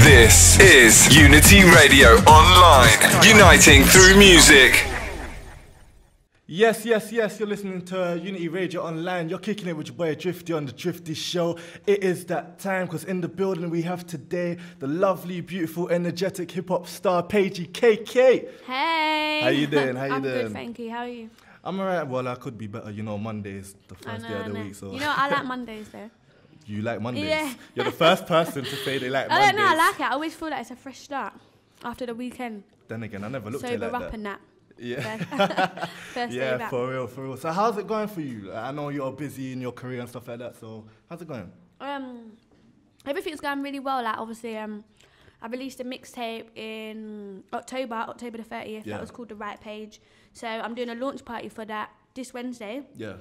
This is Unity Radio Online, uniting through music. Yes, you're listening to Unity Radio Online. You're kicking it with your boy Drifty on the Drifty Show. It is that time, because in the building we have today the lovely, beautiful, energetic hip-hop star, Paigey Cakey. Hey! How you doing? I'm good, thank you. How are you? I'm alright. Well, I could be better. You know, Monday's the first day of the week, so... You know, I like Mondays, though. You like Mondays? Yeah. You're the first person to say they like Mondays. I don't know, I like it. I always feel like it's a fresh start after the weekend. Then again, I never looked at it like that. Sober up and that. Yeah. First day yeah, back. for real. So how's it going for you? I know you're busy in your career and stuff like that, so how's it going? Everything's going really well. Like, obviously, I released a mixtape in October the 30th. Yeah. That was called The Right Page. So I'm doing a launch party for that this Wednesday. Yeah.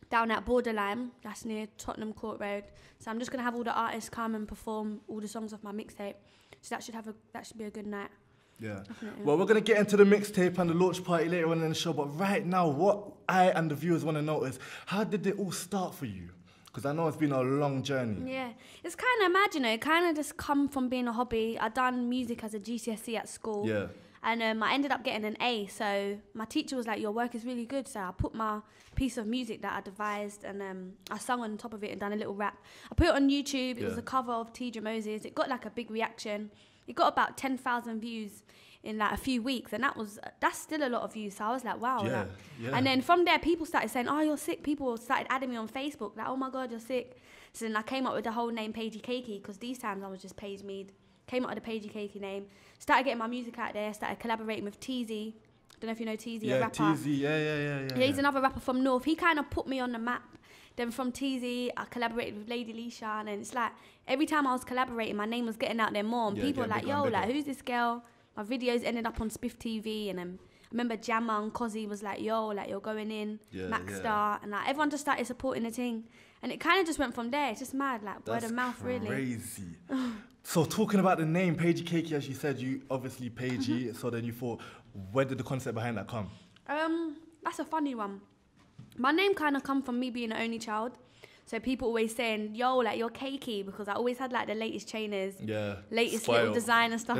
Down at Borderline, that's near Tottenham Court Road. So I'm just gonna have all the artists come and perform all the songs off my mixtape. So that should be a good night. Yeah. Definitely. Well, we're going to get into the mixtape and the launch party later on in the show, but right now, what I and the viewers want to know is, how did it all start for you? Because I know it's been a long journey. Yeah. It's kind of mad, you know, it kind of just come from being a hobby. I done music as a GCSE at school. Yeah. And I ended up getting an A, so my teacher was like, your work is really good. So I put my piece of music that I devised and I sung on top of it and done a little rap. I put it on YouTube. It was a cover of T.J. Moses. It got like a big reaction. It got about 10,000 views in like a few weeks, and that's still a lot of views. So I was like, wow. Yeah, like. yeah. And then from there, people started saying, oh, you're sick. People started adding me on Facebook, like, oh my God, you're sick. So then I came up with the whole name Paigey Cakey, because these times I was just Paige Mead. Came up with the Paigey Cakey name. Started getting my music out there. Started collaborating with Teezy. Don't know if you know Teezy, a rapper. Teezy, yeah. He's another rapper from North. He kind of put me on the map. Then from Teezy, I collaborated with Lady Leisha, and it's like every time I was collaborating, my name was getting out there more, and people were like, yo, like, who's this girl? My videos ended up on Spiff TV, and I remember Jamma and Cozzy was like, yo, like, you're going in, Maxstar, and like everyone just started supporting the thing, and it kind of just went from there. It's just mad, like, word of mouth, really. Crazy. So talking about the name Paigey Cakey, as you said, you obviously Paigey, so then you thought, where did the concept behind that come? That's a funny one. My name kind of come from me being an only child. So people always saying, yo, like, you're cakey, because I always had, like, the latest trainers, latest little design and stuff,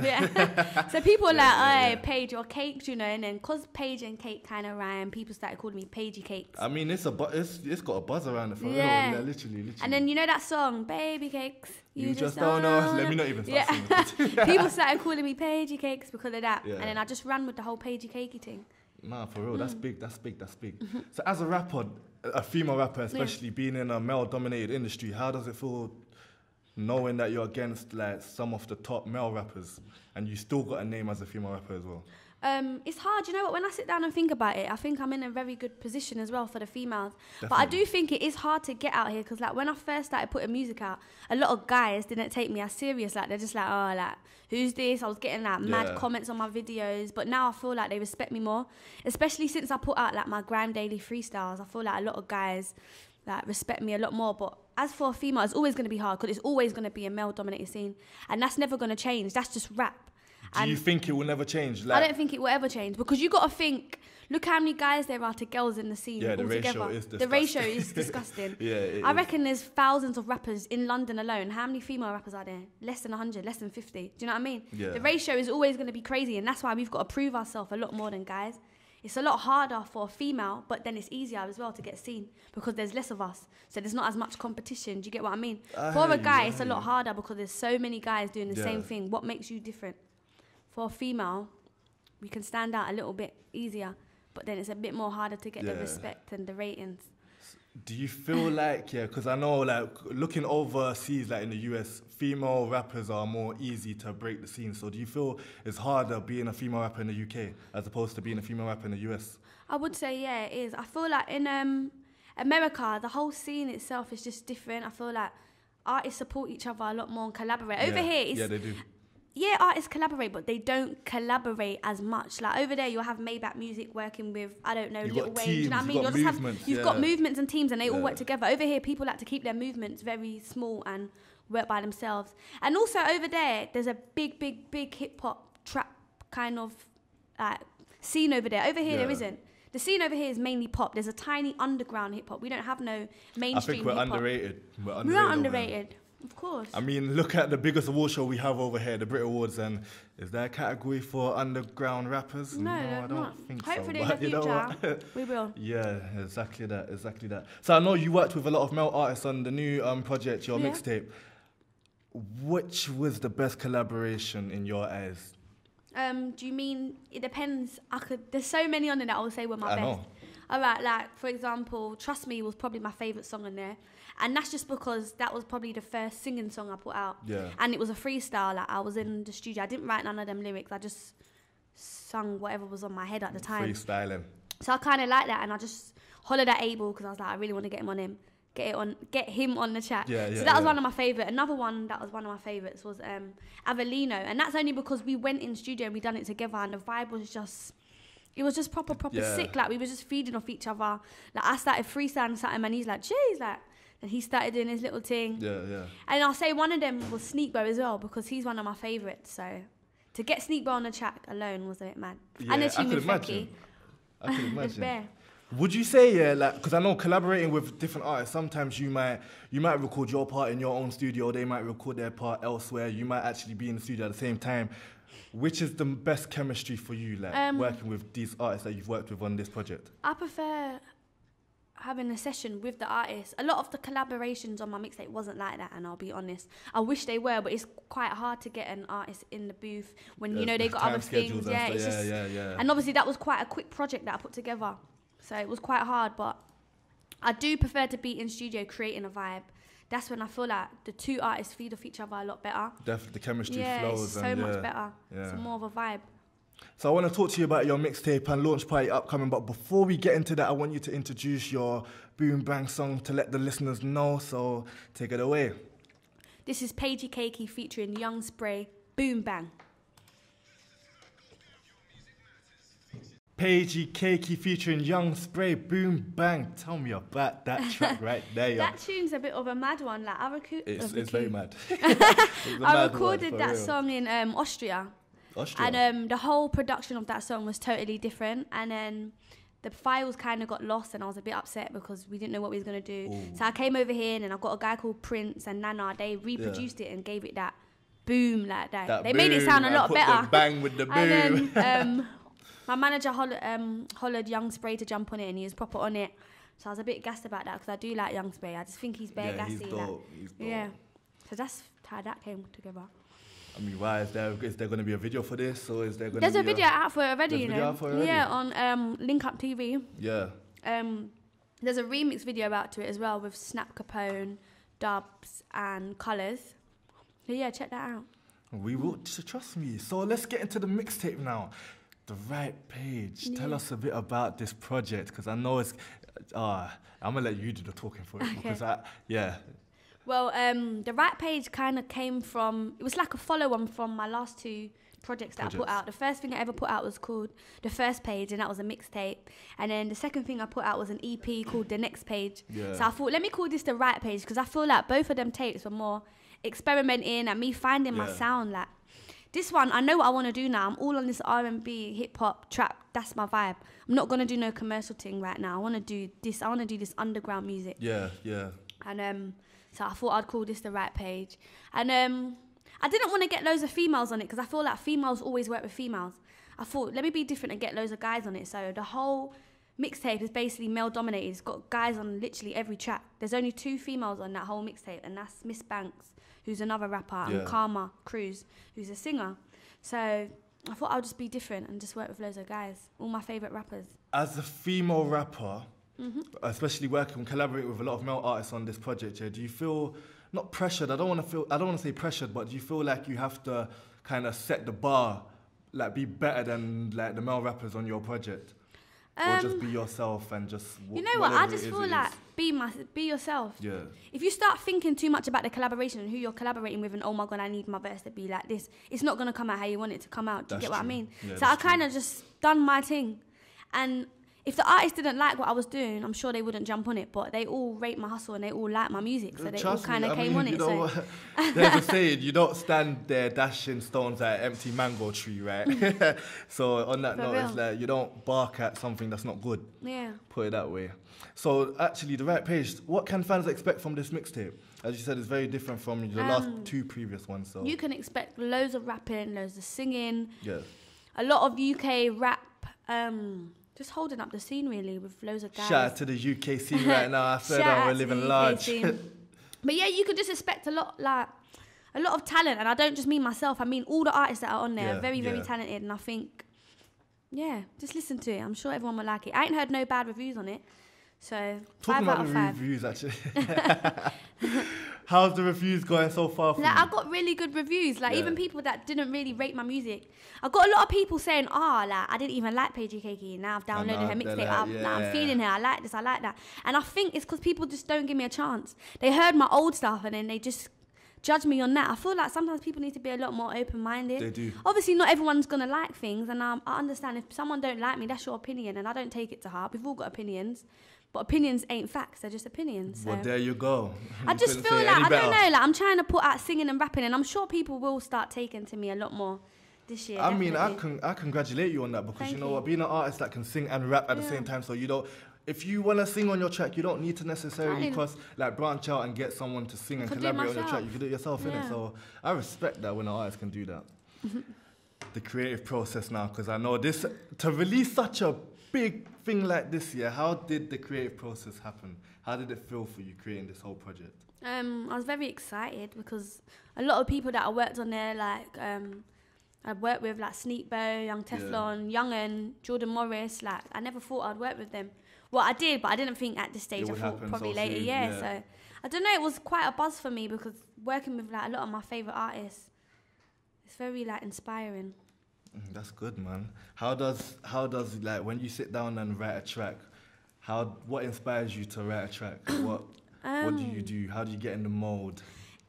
So people were like, hey, Paige, you're caked, you know, and then because Paige and cake kind of rhyme, people started calling me Paigey Cakes. I mean, it's got a buzz around it for real, literally. And then, you know that song, Baby Cakes? You just don't know. Let me not even start singing. People started calling me Paigey Cakes because of that. Yeah. And then I just ran with the whole Paigey Cakey thing. Nah, for real, that's big. So as a rapper, a female rapper, especially being in a male-dominated industry, how does it feel knowing that you're against like some of the top male rappers and you still got a name as a female rapper as well? It's hard, you know what, when I sit down and think about it, I think I'm in a very good position as well for the females. Definitely. But I do think it is hard to get out here, because like when I first started putting music out, a lot of guys didn't take me as serious. Like, they're just like, oh, like, who's this? I was getting like mad comments on my videos, but now I feel like they respect me more, especially since I put out like my Grime Daily freestyles. I feel like a lot of guys like respect me a lot more. But as for a female, it's always going to be hard, because it's always going to be a male-dominated scene, and that's never going to change. That's just rap. Do you think it will never change? Like, I don't think it will ever change, because you got to think, look how many guys there are to girls in the scene the altogether. ratio is disgusting. The ratio is disgusting. I reckon there's thousands of rappers in London alone. How many female rappers are there? Less than 100, less than 50. Do you know what I mean? Yeah. The ratio is always going to be crazy, and that's why we've got to prove ourselves a lot more than guys. It's a lot harder for a female, but then it's easier as well to get seen, because there's less of us. So there's not as much competition. Do you get what I mean? For a guy, it's a lot harder, because there's so many guys doing the same thing. What makes you different? For a female, we can stand out a little bit easier, but then it's a bit more harder to get the respect and the ratings. Do you feel like, because I know, like, looking overseas, like in the US, female rappers are more easy to break the scene. So do you feel it's harder being a female rapper in the UK as opposed to being a female rapper in the US? I would say, yeah, it is. I feel like in America, the whole scene itself is just different. I feel like artists support each other a lot more and collaborate. Over here, it's... Yeah, they do. Yeah, artists collaborate, but they don't collaborate as much. Like over there, you'll have Maybach Music working with, I don't know, Lil Wayne. Do you know what I mean? You've got movements and teams, and they all work together. Over here, people like to keep their movements very small and work by themselves. And also over there, there's a big hip hop trap kind of scene over there. Over here, there isn't. The scene over here is mainly pop. There's a tiny underground hip hop. We don't have no mainstream hip hop. I think we're underrated. We are underrated. Of course. I mean, look at the biggest award show we have over here, the Brit Awards, and is there a category for underground rappers? No, I don't think so. Hopefully in the future, we will. Yeah, exactly that. So I know you worked with a lot of male artists on the new project, your mixtape. Which was the best collaboration in your eyes? Do you mean, it depends, there's so many on there that I would say were my best. Know. Alright, like, for example, Trust Me was probably my favourite song on there. And that's just because that was probably the first singing song I put out. Yeah. And it was a freestyle. Like, I was in the studio. I didn't write none of them lyrics. I just sung whatever was on my head at the time. Freestyling. So I kind of like that. And I just hollered at Abel because I was like, I really want to get him on the chat. Yeah, so that was one of my favourites. Another one that was one of my favourites was Avellino. And that's only because we went in studio and we done it together. And the vibe was just... It was just proper sick. Like, we were just feeding off each other. Like, I started freestyling something and he's like, jeez, like... And he started doing his little thing. Yeah. And I'll say one of them was Sneak Bo as well, because he's one of my favourites. So to get Sneak Bo on the track alone was a bit mad. Yeah, and I could imagine. Bear. Would you say, like, because I know collaborating with different artists, sometimes you might record your part in your own studio, they might record their part elsewhere, you might actually be in the studio at the same time. Which is the best chemistry for you, like, working with these artists that you've worked with on this project? I prefer having a session with the artist. A lot of the collaborations on my mixtape wasn't like that, and I'll be honest. I wish they were, but it's quite hard to get an artist in the booth when, you know, they got other things. Yeah. And obviously that was quite a quick project that I put together. So it was quite hard, but I do prefer to be in studio creating a vibe. That's when I feel like the two artists feed off each other a lot better. Definitely, the chemistry flows. flows. It's so much better. Yeah. It's more of a vibe. So I want to talk to you about your mixtape and launch party upcoming, but before we get into that, I want you to introduce your Boom Bang song to let the listeners know, so take it away. This is Paigey Cakey featuring Young Spray, Boom Bang. Paigey Cakey featuring Young Spray, Boom Bang. Tell me about that track right there. That tune's a bit of a mad one. Like, it's very mad. I recorded that song in Austria. And the whole production of that song was totally different. And then the files kind of got lost and I was a bit upset because we didn't know what we was going to do. Ooh. So I came over here and I've got a guy called Prince and Nana. They reproduced it and gave it that boom like that. They made it sound a lot better. The bang with the boom. And then my manager hollered Young Spray to jump on it and he was proper on it. So I was a bit gassed about that because I do like Young Spray. I just think he's bare gassy. He's dope. Yeah. So that's how that came together. I mean, why is there going to be a video for this, or is there going to be? There's a video out for it already, you know. Yeah, on Link Up TV. Yeah. There's a remix video out to it as well with Snap Capone, Dubs, and Colours. So yeah, check that out. We will. Trust me. So let's get into the mixtape now. The Right Page. Yeah. Tell us a bit about this project, because I know it's. I'm gonna let you do the talking for it, okay. Because Well, The Right Page kind of came from... It was like a follow-on from my last two projects that I put out. The first thing I ever put out was called The First Page, and that was a mixtape. And then the second thing I put out was an EP called The Next Page. Yeah. So I thought, let me call this The Right Page, because I feel like both of them tapes were more experimenting and me finding my sound. Like, this one, I know what I want to do now. I'm all on this R&B, hip-hop, trap. That's my vibe. I'm not going to do no commercial thing right now. I want to do this. I want to do this underground music. Yeah. And... So I thought I'd call this The Right Page. And I didn't want to get loads of females on it because I feel like females always work with females. I thought, let me be different and get loads of guys on it. So the whole mixtape is basically male-dominated. It's got guys on literally every track. There's only 2 females on that whole mixtape, and that's Miss Banks, who's another rapper, and Karma Cruz, who's a singer. So I thought I'd just be different and just work with loads of guys, all my favourite rappers. As a female rapper... Mm-hmm. Especially collaborating with a lot of male artists on this project, do you feel not pressured? I don't want to say pressured, but do you feel like you have to kind of set the bar, like be better than like the male rappers on your project, or just be yourself and just? You know what? I just feel like be yourself. Yeah. If you start thinking too much about the collaboration and who you're collaborating with, and oh my god, I need my verse to be like this, it's not gonna come out how you want it to come out. Do you get what I mean? Yeah, so I kind of just done my thing, and. If the artist didn't like what I was doing, I'm sure they wouldn't jump on it, but they all rate my hustle and they all like my music, so they all kind of came on it. So. There's a saying, you don't stand there dashing stones at an empty mango tree, right? So on that note, it's like you don't bark at something that's not good. Yeah. Put it that way. So actually, The Right Page, what can fans expect from this mixtape? as you said, it's very different from the last 2 previous ones. So you can expect loads of rapping, loads of singing. Yeah. A lot of UK rap, just holding up the scene really with loads of guys. Shout out to the UK scene right now. I said we're living large. But yeah, you could just expect a lot of talent, and I don't just mean myself. I mean all the artists that are on there are very, very talented, and I think, just listen to it. I'm sure everyone will like it. I ain't heard no bad reviews on it, so talking 5 out of 5. About the reviews, actually. How's the reviews going so far for you? I got really good reviews. Even people that didn't really rate my music. I got a lot of people saying, I didn't even like Paigey Cakey. Now I've downloaded her mixtape. Now I'm feeling her. I like this, I like that. And I think it's because people just don't give me a chance. They heard my old stuff and then they just judge me on that. I feel like sometimes people need to be a lot more open-minded. They do. Obviously, not everyone's going to like things. And I understand if someone don't like me, that's your opinion. And I don't take it to heart. We've all got opinions. But opinions ain't facts, they're just opinions. So. Well, there you go. I just feel like, I don't know, I'm trying to put out singing and rapping, and I'm sure people will start taking to me a lot more this year. I mean, I congratulate you on that, because you know what, being an artist that can sing and rap at the same time, so you don't, if you want to sing on your track, you don't need to necessarily branch out and get someone to sing and collaborate on your track. You can do it yourself, innit? So I respect that when an artist can do that. The creative process now, because I know this, to release such a big thing like this, how did the creative process happen? How did it feel for you creating this whole project? I was very excited because a lot of people that I worked on there, I worked with Sneakbo, Young Teflon, Young'un, Jordan Morris. I never thought I'd work with them. Well, I did, but I didn't think at this stage. I thought probably so later. So I don't know. It was quite a buzz for me because working with a lot of my favorite artists, it's very inspiring. That's good, man. How does when you sit down and write a track, what inspires you to write a track? What do you do? How do you get in the mode?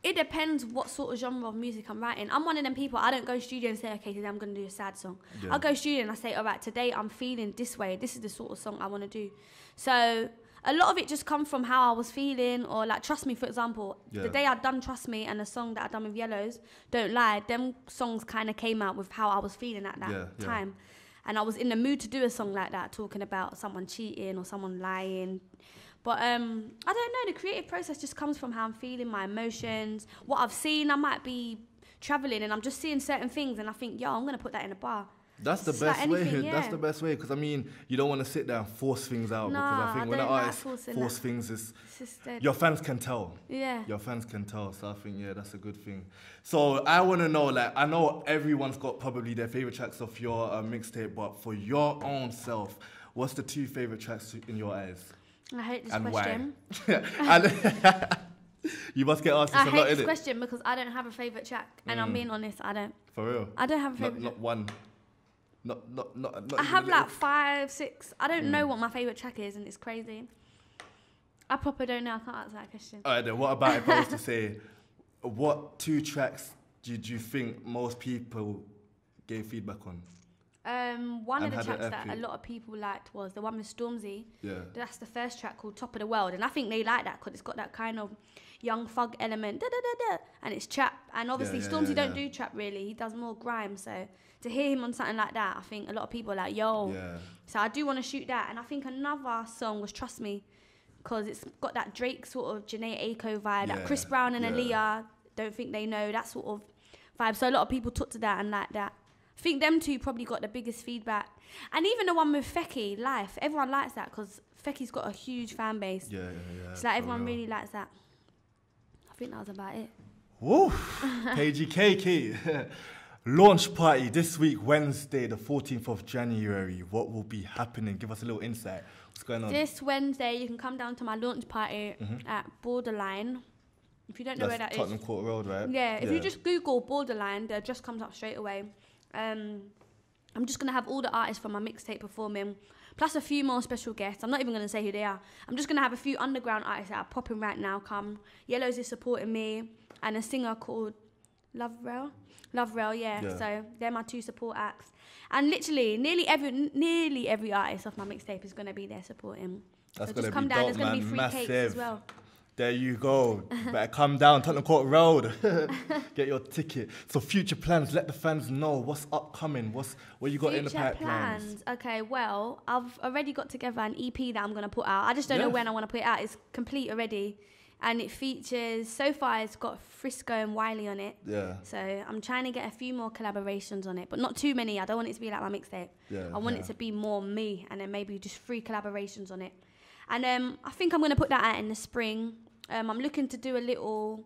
It depends what sort of genre of music I'm writing. I'm one of them people, I don't go studio and say, okay, today I'm going to do a sad song. I'll go studio and I say, all right, today I'm feeling this way. This is the sort of song I want to do. So a lot of it just come from how I was feeling, or Trust Me, for example. The day I'd done Trust Me and the song that I'd done with Yellows, Don't Lie, them songs kind of came out with how I was feeling at that time. And I was in the mood to do a song like that, talking about someone cheating or someone lying. But I don't know, the creative process just comes from how I'm feeling, my emotions, what I've seen. I might be traveling and I'm just seeing certain things and I think, I'm going to put that in a bar. That's the best way. That's the best way, because I mean, you don't want to sit there and force things out, because I think when an artist force things, your fans can tell. Yeah. Your fans can tell. So I think that's a good thing. So I want to know, I know everyone's got probably their favorite tracks of your mixtape, but for your own self, what's the 2 favorite tracks in your eyes? I hate this question. Why? You must get asked this a lot, innit? I hate this question because I don't have a favourite track, and I'm being honest, I don't. For real? I don't have a favourite. Not one. Not I have 5, 6. I don't know what my favourite track is, and it's crazy. I proper don't know. I can't answer that question. Alright, then what about if I was to say, what 2 tracks did you think most people gave feedback on? One of the tracks that a lot of people liked was the one with Stormzy. Yeah. That's the first track called Top of the World, and I think they like that because it's got that kind of young thug element, and it's trap. And obviously Stormzy don't do trap really; he does more grime. So to hear him on something like that, I think a lot of people are like, yo. Yeah. So I do want to shoot that, and I think another song was Trust Me, because it's got that Drake sort of Jhené Aiko vibe, that Chris Brown and Aaliyah. Don't think they know that sort of vibe. So a lot of people took to that and like that. I think them 2 probably got the biggest feedback. And even the one with Fecky, Life, everyone likes that because Fecky's got a huge fan base. Yeah. So everyone really likes that. I think that was about it. Woo! Paigey Cakey. Launch party this week, Wednesday, the 14th of January. What will be happening? Give us a little insight. What's going on? This Wednesday, you can come down to my launch party at Borderline. If you don't know where that Tottenham Court Road, right? Yeah, if you just Google Borderline, the address comes up straight away. I'm just going to have all the artists from my mixtape performing, plus a few more special guests. I'm not even going to say who they are. I'm just going to have a few underground artists that are popping right now come. Yellows is supporting me, and a singer called Love Rel, So they're my 2 support acts. And literally, nearly every artist off my mixtape is going to be there supporting. That's so going just to come be down. dope, There's going to be free cakes as well. There you go. Better come down, Tottenham Court Road. Get your ticket. So future plans, let the fans know what's upcoming. What you got in the pipelines? Okay, well, I've already got together an EP that I'm going to put out. I just don't know when I want to put it out. It's complete already. And it features, so far it's got Frisco and Wiley on it. Yeah. So I'm trying to get a few more collaborations on it, but not too many. I don't want it to be like my mixtape. Yeah, I want it to be more me, and then maybe just 3 collaborations on it. And I think I'm going to put that out in the spring. I'm looking to do a little,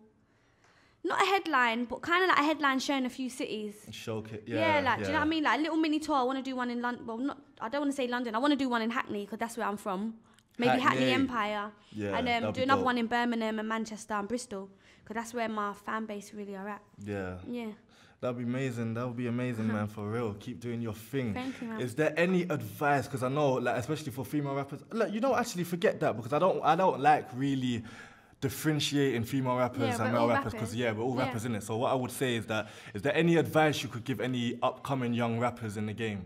not a headline, but kind of like a headline show in a few cities. Showcase, do you know what I mean? Like a little mini tour. I want to do one in London. Well, I don't want to say London. I want to do one in Hackney, because that's where I'm from. Maybe Hackney Empire. Yeah, and do another one in Birmingham and Manchester and Bristol, because that's where my fan base really are at. Yeah. Yeah. That'd be amazing. That would be amazing, man, for real. Keep doing your thing. Thank you, man. Is there any advice? Because I know, like, especially for female rappers, look, you don't actually forget that, because I don't like really differentiating female rappers and male rappers, because we're all rappers, innit? So what I would say is that, is there any advice you could give any upcoming young rappers in the game?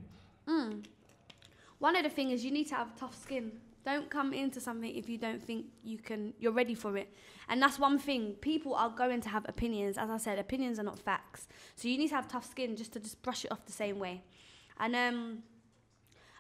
One of the things is you need to have tough skin. Don't come into something if you don't think you're ready for it. And that's one thing. People are going to have opinions. As I said, opinions are not facts. So you need to have tough skin just to brush it off the same way. And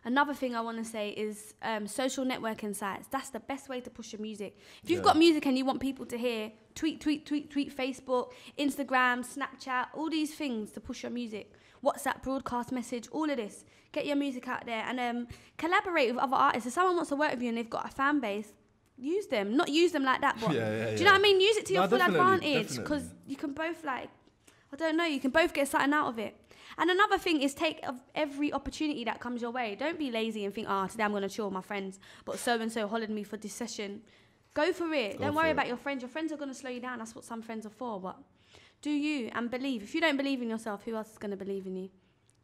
another thing I want to say is social networking sites. That's the best way to push your music. If you've got music and you want people to hear, tweet, Facebook, Instagram, Snapchat, all these things to push your music. WhatsApp, broadcast message, all of this. Get your music out there and collaborate with other artists. If someone wants to work with you and they've got a fan base, use them. Not use them like that, but do you know what I mean? Use it to your full advantage, because you can both, like, I don't know, you can both get something out of it. And another thing is take every opportunity that comes your way. Don't be lazy and think, today I'm going to chill with my friends, but so-and-so hollered me for this session. Go for it. Don't worry about your friends. Your friends are going to slow you down. That's what some friends are for, but do you and believe. If you don't believe in yourself, who else is going to believe in you?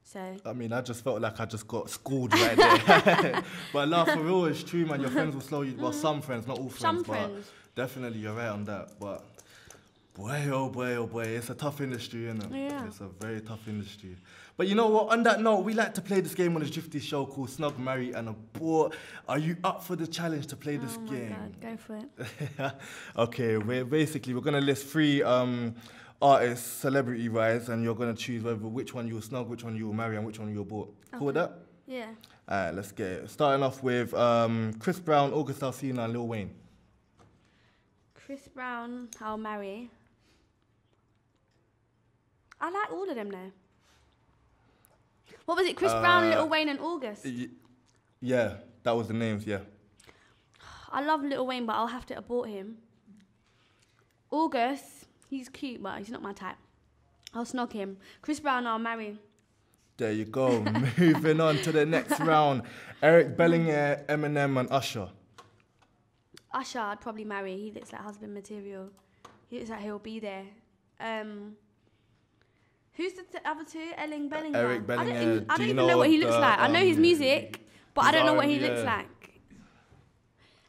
So I mean, I just felt like I just got schooled right there. But no, for real, it's true, man. Your friends will slow you. Well, some friends, not all friends. Some friends. Definitely, you're right on that. But boy, oh boy, it's a tough industry, isn't it? Yeah. It's a very tough industry. But you know what? On that note, we like to play this game on the Drifty show called Snug, Marry and Abort. Are you up for the challenge to play this game? Oh my God, go for it. Okay, we're going to list 3 artists, celebrity-wise, and you're going to choose which one you'll snug, which one you'll marry, and which one you'll abort. Cool with that? Yeah. All right, let's get it. Starting off with Chris Brown, August Alsina, and Lil Wayne. Chris Brown, I'll marry. I like all of them now. What was it? Chris Brown, Lil Wayne, and August? Yeah, that was the names, yeah. I love Lil Wayne, but I'll have to abort him. August, he's cute, but he's not my type. I'll snog him. Chris Brown, I'll marry. There you go. Moving on to the next round. Eric Bellinger, Eminem, and Usher. Usher, I'd probably marry. He looks like husband material. He looks like he'll be there. Who's the other 2? Bellinger. Eric Bellinger. I don't even know what he looks like. I know his music, but I don't know what he looks like.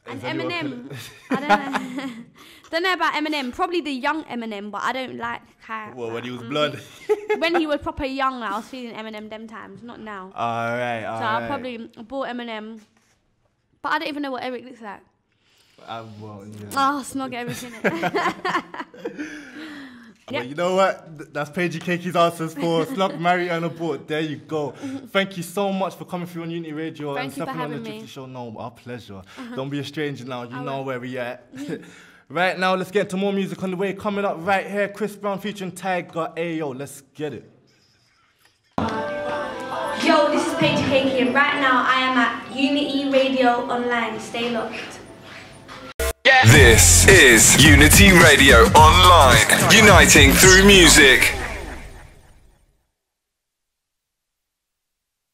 And Eminem, I don't know. Don't know about Eminem. Probably the young Eminem, but I don't like how. Well, when he was blood. When he was proper young, I was feeling Eminem them times, not now. All right. So I'll probably abort Eminem, but I don't even know what Eric looks like. Snog everything. Well, you know what? That's Paigey Cakey's answers for Snug, Marry and Abort. There you go. Thank you so much for coming through on Unity Radio and stepping on the Drifty show. No, our pleasure. Don't be a stranger now. You know where we at. Right now, let's get into more music on the way. Coming up right here, Chris Brown featuring Tiger. Ayo, let's get it. Yo, this is Paige Cakey, and right now I am at Unity Radio Online. Stay locked. This is Unity Radio Online, uniting through music.